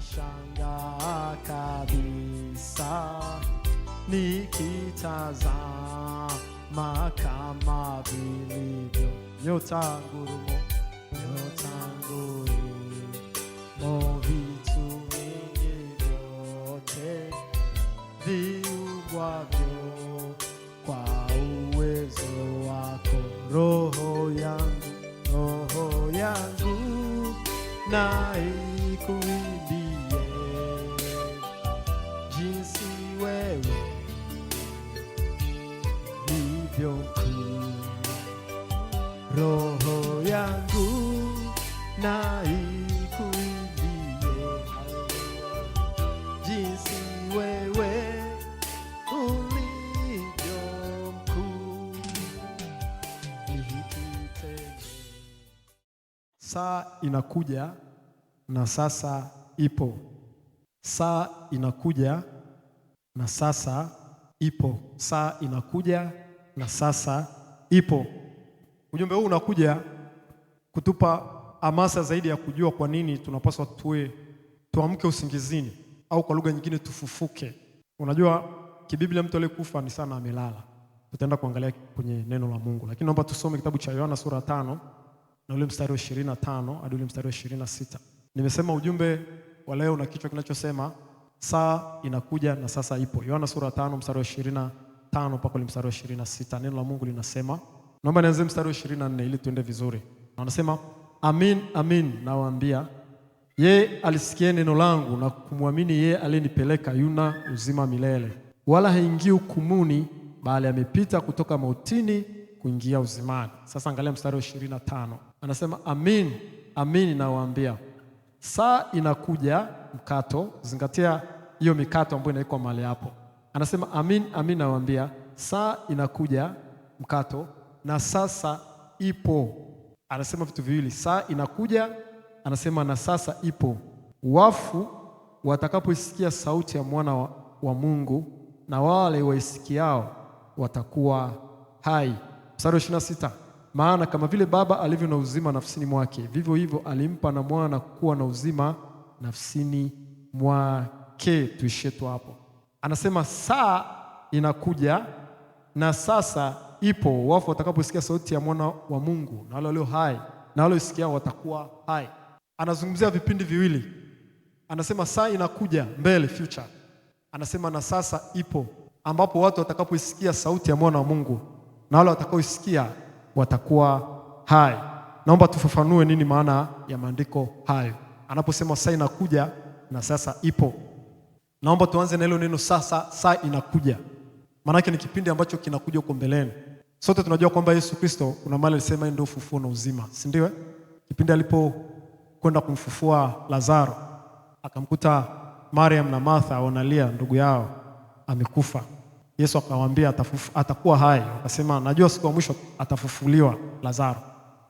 nashangaa kabisa nikitazama kama vilivyo nyota ngurumo vitu vingi vyote viumbwavyo kwa uwezo wako. Roho yangu na ikuimbie jinsi wewe ulivyo mkuu. Roho yangu na ikuimbie jinsi wewe ulivyo mkuu. Saa inakuja na sasa ipo. Saa inakuja na sasa ipo. Saa inakuja na sasa ipo. Ujumbe huu unakuja kutupa hamasa zaidi ya kujua kwa nini tunapaswa tuamke usingizini, au kwa lugha nyingine tufufuke. Unajua kibiblia mtu aliyekufa ni sana amelala. Tutaenda kuangalia kwenye neno la Mungu, lakini naomba tusome kitabu cha Yohana sura 5 na ule mstari wa 25 hadi ule mstari wa 26. Nimesema ujumbe wa leo na kichwa kinachosema saa inakuja na sasa ipo. Yohana sura 5 mstari wa 25 mpaka ule mstari wa 26. Neno la Mungu linasema, naomba nianze mstari wa 24 ili tuende vizuri. Anasema, amin amin nawaambia, yeye alisikia neno langu na kumwamini yeye aliyenipeleka yuna uzima milele, wala haingii hukumuni, bali amepita kutoka mautini kuingia uzimani. Sasa angalia mstari wa 25. Anasema, amin amin nawaambia, saa inakuja mkato. Zingatia hiyo mikato ambayo inaikuwa mahali hapo. Anasema, amin amin nawaambia, saa inakuja mkato na sasa ipo. Anasema vitu viwili, saa inakuja, anasema na sasa ipo. Wafu watakapoisikia sauti ya mwana wa Mungu, na wale waisikiao watakuwa hai. Mstari wa 26, maana kama vile Baba alivyo na uzima nafsini mwake, vivyo hivyo alimpa na mwana kuwa na uzima nafsini mwake. Tuishie tu hapo. Anasema saa inakuja na sasa ipo. Wafu watakaposikia sauti ya mwana wa Mungu, na wale walio hai na wale wasikiao watakuwa hai. Anazungumzia vipindi viwili. Anasema saa inakuja mbele, future. Anasema na sasa ipo, ambapo watu watakapoisikia sauti ya mwana wa Mungu na wale watakaoisikia watakuwa hai. Naomba tufafanue nini maana ya maandiko hayo anaposema saa inakuja na sasa ipo. Naomba tuanze na hilo neno sasa. Saa inakuja maana yake ni kipindi ambacho kinakuja huko mbeleni. Sote tunajua kwamba Yesu Kristo kuna mahali alisema ndio ufufuo na uzima, si ndio? Kipindi alipokwenda kumfufua Lazaro, akamkuta Mariam na Martha wanalia ndugu yao amekufa. Yesu akawaambia atakuwa hai. Akasema najua siku ya mwisho atafufuliwa Lazaro.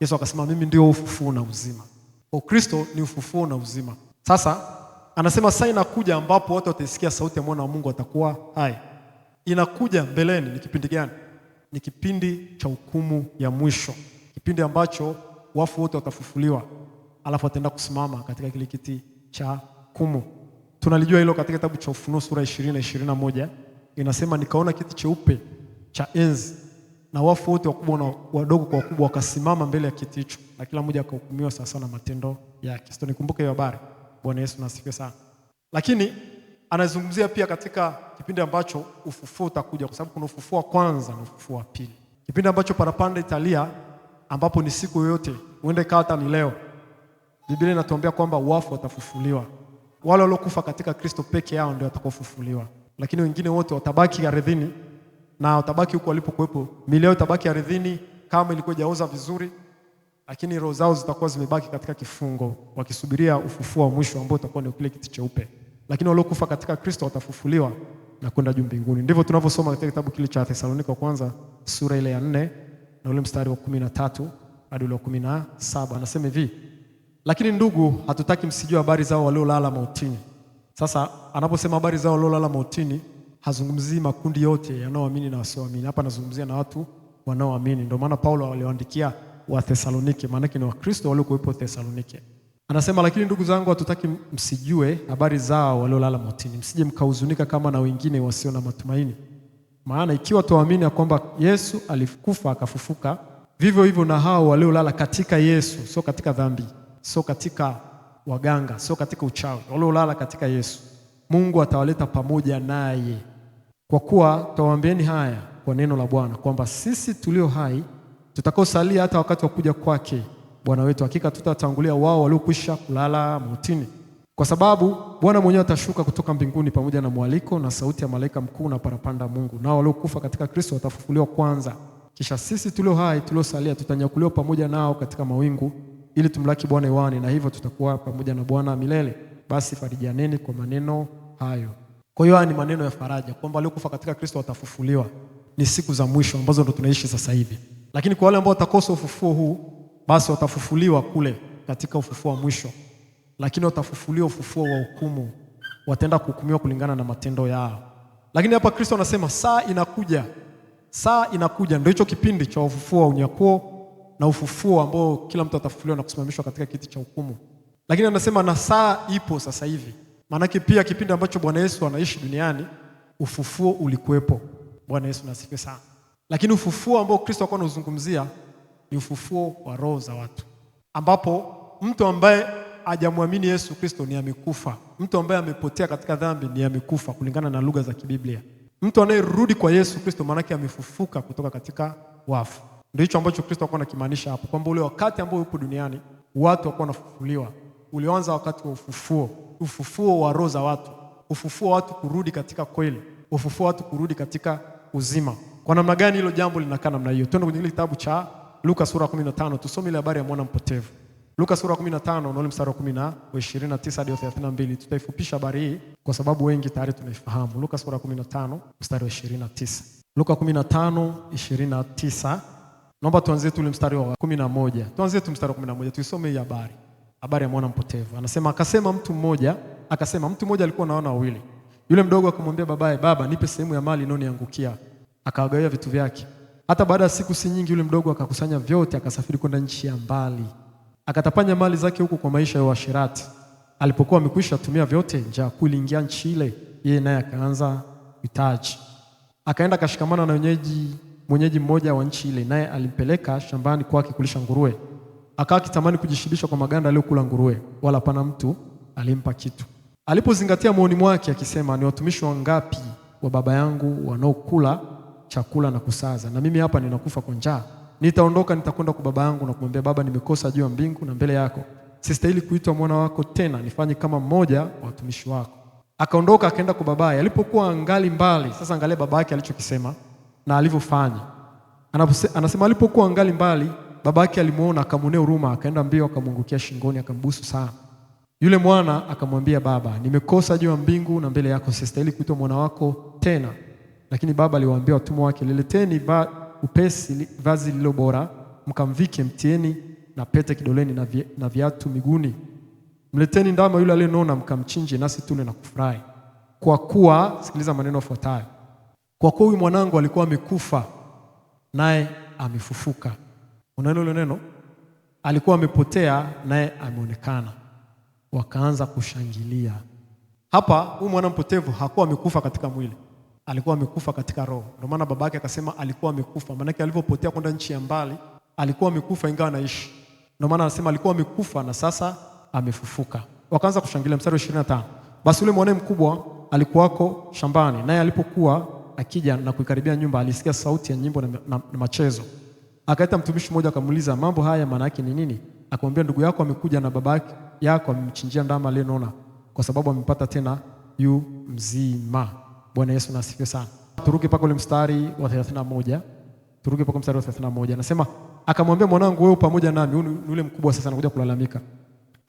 Yesu akasema mimi ndio ufufuo na uzima. Kwa Kristo ni ufufuo na uzima. Sasa anasema saa inakuja ambapo watu watasikia sauti ya mwana wa Mungu watakuwa hai. Inakuja mbeleni ni kipindi gani? Ni kipindi cha hukumu ya mwisho. Kipindi ambacho wafu wote watafufuliwa, alafu wataenda kusimama katika kile kiti cha hukumu. Tunalijua hilo katika kitabu cha Ufunuo sura 20:21. Inasema nikaona kiti cheupe cha enzi na wafu wote wakubwa na wadogo kwa wakubwa wakasimama mbele ya kiti hicho, na kila mmoja akahukumiwa sawa na matendo yake. Sio, nikumbuke hiyo habari. Bwana Yesu nasifiwe sana. Lakini anazungumzia pia katika kipindi ambacho ufufuo utakuja, kwa sababu kuna ufufuo wa kwanza na ufufuo wa pili. Kipindi ambacho parapanda italia, ambapo ni siku yoyote, huenda ikawa hata ni leo. Biblia inatuambia kwamba wafu watafufuliwa. Wale waliokufa katika Kristo peke yao ndio watakaofufuliwa, lakini wengine wote watabaki ardhini, na watabaki huko walipokuwepo. Miili yao itabaki ardhini kama ilikuwa haijaoza vizuri, lakini roho zao zitakuwa zimebaki katika kifungo wakisubiria ufufuo wa mwisho ambao utakuwa ni kile kiti cheupe. Lakini waliokufa katika Kristo watafufuliwa na kwenda juu mbinguni. Ndivyo tunavyosoma katika kitabu kile cha Thesalonika wa kwanza sura ile ya 4 na ule mstari wa 13 hadi ule wa 17. Anasema hivi: lakini ndugu, hatutaki msijue habari zao waliolala mautini. Sasa anaposema habari zao waliolala mautini, hazungumzii makundi yote yanayoamini na wasioamini. Hapa anazungumzia na watu wanaoamini. Ndio maana Paulo aliwaandikia wa Thesalonike, maana ni Wakristo waliokuwepo Thesalonike. Anasema, lakini ndugu zangu, hatutaki msijue habari zao waliolala mautini, msije mkahuzunika kama na wengine wasio na matumaini. Maana ikiwa tuamini ya kwamba Yesu alikufa akafufuka, vivyo hivyo na hao waliolala katika Yesu, sio katika dhambi, sio katika waganga, sio katika uchawi, waliolala katika Yesu, Mungu atawaleta pamoja naye. Kwa kuwa twawaambieni haya kwa neno la Bwana, kwamba sisi tulio hai tutakaosalia hata wakati wa kuja kwake Bwana wetu, hakika tutatangulia wao waliokwisha kulala mautini. Kwa sababu Bwana mwenyewe atashuka kutoka mbinguni pamoja na mwaliko na sauti ya malaika mkuu na parapanda Mungu, nao waliokufa katika Kristo watafufuliwa kwanza. Kisha sisi tulio hai tuliosalia tutanyakuliwa pamoja nao katika mawingu, ili tumlaki Bwana hewani, na hivyo tutakuwa pamoja na Bwana milele. Basi farijianeni kwa maneno hayo. Kwa hiyo haya ni maneno ya faraja kwamba waliokufa katika Kristo watafufuliwa. Ni siku za mwisho ambazo ndo tunaishi sasa hivi. Lakini kwa wale ambao watakosa ufufuo huu, basi watafufuliwa kule katika ufufuo wa mwisho. Lakini watafufuliwa ufufuo wa hukumu. Wataenda kuhukumiwa kulingana na matendo yao. Lakini hapa Kristo anasema saa inakuja. Saa inakuja, ndio hicho kipindi cha ufufuo wa unyakuo na ufufuo ambao kila mtu atafufuliwa na kusimamishwa katika kiti cha hukumu. Lakini anasema na saa ipo sasa hivi. Maanake pia kipindi ambacho Bwana Yesu anaishi duniani, ufufuo ulikuwepo. Bwana Yesu asifiwe sana. Lakini ufufuo ambao Kristo alikuwa anazungumzia ni ufufuo wa roho za watu, ambapo mtu ambaye hajamwamini Yesu Kristo ni amekufa. Mtu ambaye amepotea katika dhambi ni amekufa kulingana na lugha za kibiblia. Mtu anayerudi kwa Yesu Kristo maanake amefufuka kutoka katika wafu. Ndio hicho ambacho Kristo alikuwa anakimaanisha hapo, kwamba ule wakati ambao upo duniani watu walikuwa wanafufuliwa ulioanza wakati wa ufufuo, ufufuo wa roho za watu, ufufuo wa watu kurudi katika kweli, ufufuo wa watu kurudi katika uzima. Kwa namna gani hilo jambo linakaa namna hiyo? Twende kwenye kitabu cha Luka sura 15, tusome ile habari ya mwana mpotevu. Luka sura 15 na ule mstari wa 29 hadi 32. Tutaifupisha habari hii kwa sababu wengi tayari tunaifahamu. Luka sura 15 mstari wa 29. Luka 15:29. Naomba tuanzie tu ule mstari wa 11. Tuanzie tu mstari wa 11 tuisome hii habari. Habari ya mwana mpotevu. Anasema mtu mmoja alikuwa anaona wawili. Yule mdogo akamwambia babaye, baba, nipe sehemu ya mali inayoniangukia. Akawagawia vitu vyake. Hata baada ya siku si nyingi yule mdogo akakusanya vyote, akasafiri kwenda nchi ya mbali. Akatapanya mali zake huko kwa maisha ya uasherati. Alipokuwa amekwisha tumia vyote, njaa kuingia nchi ile, yeye naye akaanza kuhitaji. Akaenda akashikamana na mwenyeji mmoja wa nchi ile, naye alimpeleka shambani kwake kulisha nguruwe. Akawa akitamani kujishibisha kwa maganda aliyokula nguruwe, wala hapana mtu alimpa kitu. Alipozingatia moyoni mwake akisema, ni watumishi wangapi wa baba yangu wanaokula chakula na kusaza, na mimi hapa ninakufa kwa njaa. Nitaondoka, nitakwenda kwa baba yangu na kumwambia, baba, nimekosa juu ya mbingu na mbele yako. Sistahili kuitwa mwana wako tena, nifanye kama mmoja wa watumishi wako. Akaondoka akaenda kwa babaye. Alipokuwa angali mbali, sasa angalia baba yake alichokisema na alivyofanya. Anasema alipokuwa angali mbali, baba yake alimuona, akamwonea huruma, akaenda mbio, akamwangukia shingoni, akambusu sana. Yule mwana akamwambia, baba, nimekosa juu ya mbingu na mbele yako, sistahili kuitwa mwana wako tena. Lakini baba aliwaambia watumwa wake, lileteni upesi vazi lililo bora, mkamvike, mtieni na pete kidoleni na viatu miguuni. Mleteni ndama yule aliyenona, mkamchinje, nasi tule na kufurahi. Kwa kuwa, sikiliza maneno yafuatayo, kwa kuwa huyu mwanangu alikuwa amekufa naye amefufuka. Unaona hilo neno? Alikuwa amepotea naye ameonekana. Wakaanza kushangilia. Hapa huyu mwana mpotevu hakuwa amekufa katika mwili, alikuwa amekufa katika roho. Ndio maana babake akasema alikuwa amekufa. Maana yake alipopotea kwenda nchi ya mbali, alikuwa amekufa ingawa anaishi. Ndio maana anasema alikuwa amekufa na sasa amefufuka. Wakaanza kushangilia. Mstari wa 25. Basi yule mwanae mkubwa alikuwako shambani, naye alipokuwa akija na kuikaribia nyumba, alisikia sauti ya nyimbo na machezo. Akaita mtumishi mmoja akamuuliza, mambo haya maana yake ni nini? Akamwambia, ndugu yako amekuja na baba yako amemchinjia ndama aliyenona, kwa sababu amempata tena yu mzima. Bwana Yesu asifiwe sana. Turuke paka ule mstari wa 31. Turuke paka mstari wa 31. Anasema, akamwambia, mwanangu, wewe pamoja nami. Yule mkubwa sasa anakuja kulalamika.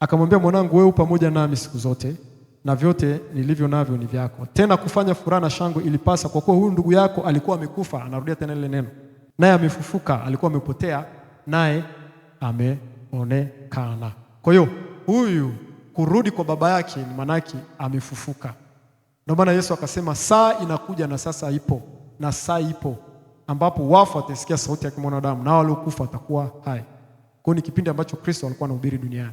Akamwambia, mwanangu, wewe pamoja nami siku zote, na vyote nilivyo navyo ni vyako. Tena kufanya furaha na shangwe ilipasa, kwa kuwa huyu ndugu yako alikuwa amekufa. Anarudia tena ile neno, naye amefufuka. Alikuwa amepotea naye ameonekana. Kwa hiyo huyu kurudi kwa baba yake ni manaki amefufuka. Ndio maana Yesu akasema saa inakuja na sasa ipo, na saa ipo ambapo wafu watasikia sauti ya mwanadamu na waliokufa watakuwa hai. Kwa ni kipindi ambacho Kristo alikuwa anahubiri duniani.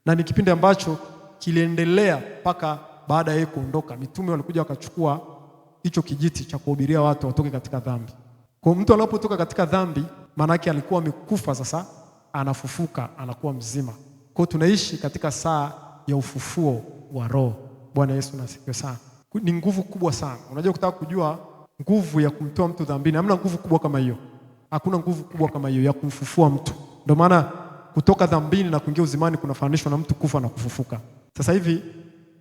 na ni kipindi ambacho kiliendelea mpaka baada ya yeye kuondoka. Mitume walikuja wakachukua hicho kijiti cha kuhubiria watu watoke katika dhambi. Kwa mtu anapotoka katika dhambi, maana yake alikuwa amekufa, sasa anafufuka, anakuwa mzima. Kwa tunaishi katika saa ya ufufuo wa roho. Bwana Yesu asifiwe sana. Ni nguvu kubwa sana. Unajua, kutaka kujua nguvu ya kumtoa mtu dhambini, hamna nguvu kubwa kama hiyo. Hakuna nguvu kubwa kama hiyo ya kumfufua mtu. Ndio maana kutoka dhambini na kuingia uzimani kunafananishwa na mtu kufa na kufufuka. Sasa hivi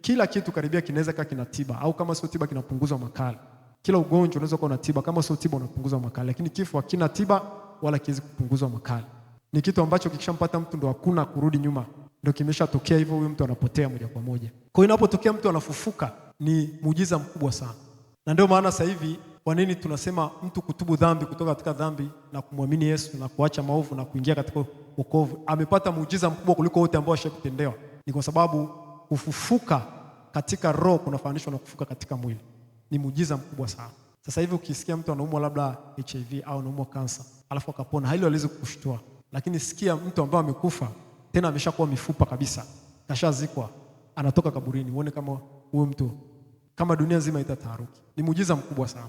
kila kitu karibia kinaweza kuwa kina tiba, au kama sio tiba kinapunguza makali. Kila ugonjwa unaweza kuwa na tiba, kama sio tiba unapunguza makali, lakini kifo hakina tiba wala kiwezi kupunguza makali. Ni kitu ambacho kikishampata mtu ndo hakuna kurudi nyuma. Ndio kimeshatokea hivyo, huyo mtu anapotea moja kwa moja. Kwa hiyo inapotokea mtu anafufuka ni muujiza mkubwa sana. Na ndio maana sasa hivi kwa nini tunasema mtu kutubu dhambi, kutoka katika dhambi na kumwamini Yesu na kuacha maovu na kuingia katika wokovu, amepata muujiza mkubwa kuliko wote ambao washakutendewa. Ni kwa sababu kufufuka katika roho kunafananishwa na kufufuka katika mwili. Ni muujiza mkubwa sana. Sasa hivi ukisikia mtu anaumwa labda HIV au anaumwa kansa, alafu akapona, hilo haliwezi kukushtua. Lakini sikia mtu ambaye amekufa, tena ameshakuwa mifupa kabisa, kashazikwa, anatoka kaburini, uone kama huyo mtu, kama dunia nzima itataharuki. Ni muujiza mkubwa sana.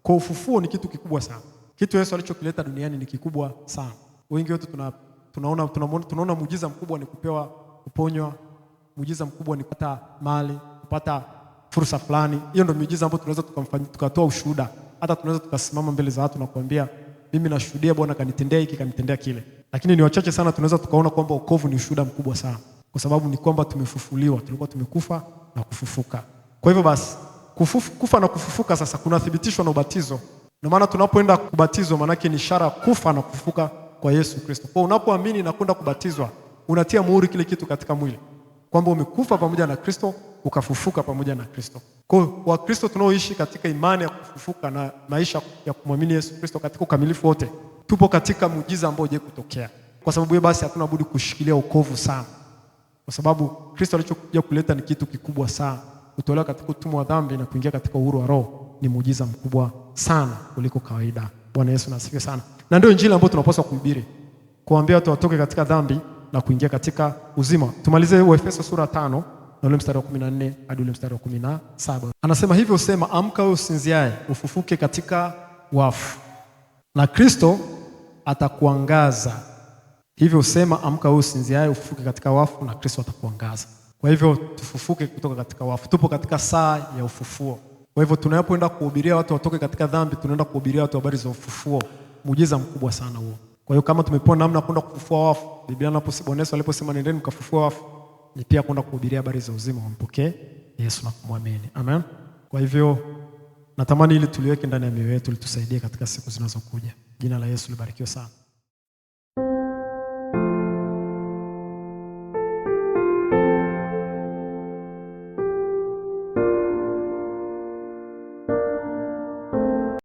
Kwa ufufuo ni kitu kikubwa sana. Kitu Yesu alichokileta duniani ni kikubwa sana. Wengi wetu tunaona muujiza mkubwa ni kupewa, kuponywa. Muujiza mkubwa ni kupata mali, kupata fursa fulani. Hiyo ndio muujiza ambao tunaweza tukatoa ushuhuda. Hata tunaweza tukasimama mbele za watu na kuambia, mimi nashuhudia Bwana kanitendea hiki, kanitendea kile. Lakini ni wachache sana tunaweza tukaona kwamba wokovu ni ushuhuda mkubwa sana. Kwa sababu ni kwamba tumefufuliwa, tulikuwa tumekufa na kufufuka. Kwa hivyo basi, kufa na kufufuka sasa kunathibitishwa na ubatizo. Ndio maana tunapoenda kubatizwa, maana yake ni ishara kufa na kufufuka kwa Yesu Kristo. Kwa unapoamini na kwenda kubatizwa, unatia muhuri kile kitu katika mwili, kwamba umekufa pamoja na Kristo, ukafufuka pamoja na Kristo. Kwa hiyo Wakristo tunaoishi katika imani ya kufufuka na maisha ya kumwamini Yesu Kristo katika ukamilifu wote, tupo katika muujiza ambao je kutokea. Kwa sababu hiyo basi hatuna budi kushikilia wokovu sana. Kwa sababu Kristo alichokuja kuleta ni kitu kikubwa sana. Kutolewa katika utumwa wa dhambi na kuingia katika uhuru wa roho ni muujiza mkubwa sana kuliko kawaida. Bwana Yesu asifiwe sana. Na ndio injili ambayo tunapaswa kuhubiri, kuambia watu watoke katika dhambi na kuingia katika uzima. Tumalize Efeso sura 5 na ule mstari wa 14 hadi ule mstari wa 17. Anasema hivyo, sema, amka wewe usinziaye, ufufuke katika wafu, na Kristo atakuangaza. Hivyo sema, amka wewe usinziaye, ufufuke katika wafu, na Kristo atakuangaza. Kwa hivyo tufufuke kutoka katika wafu. Tupo katika saa ya ufufuo. Kwa hivyo tunapoenda kuhubiria watu watoke katika dhambi, tunaenda kuhubiria watu habari za ufufuo. Muujiza mkubwa sana huo. Kwa hiyo kama tumepona namna kwenda kufufua wafu, Biblia Bwana Yesu aliposema nendeni mkafufua wafu, ni pia kwenda kuhubiria habari za uzima, wampokee Yesu na kumwamini. Amen. Kwa hivyo natamani ili tuliweke ndani ya mioyo yetu, litusaidie katika siku zinazokuja. Jina la Yesu libarikiwe sana.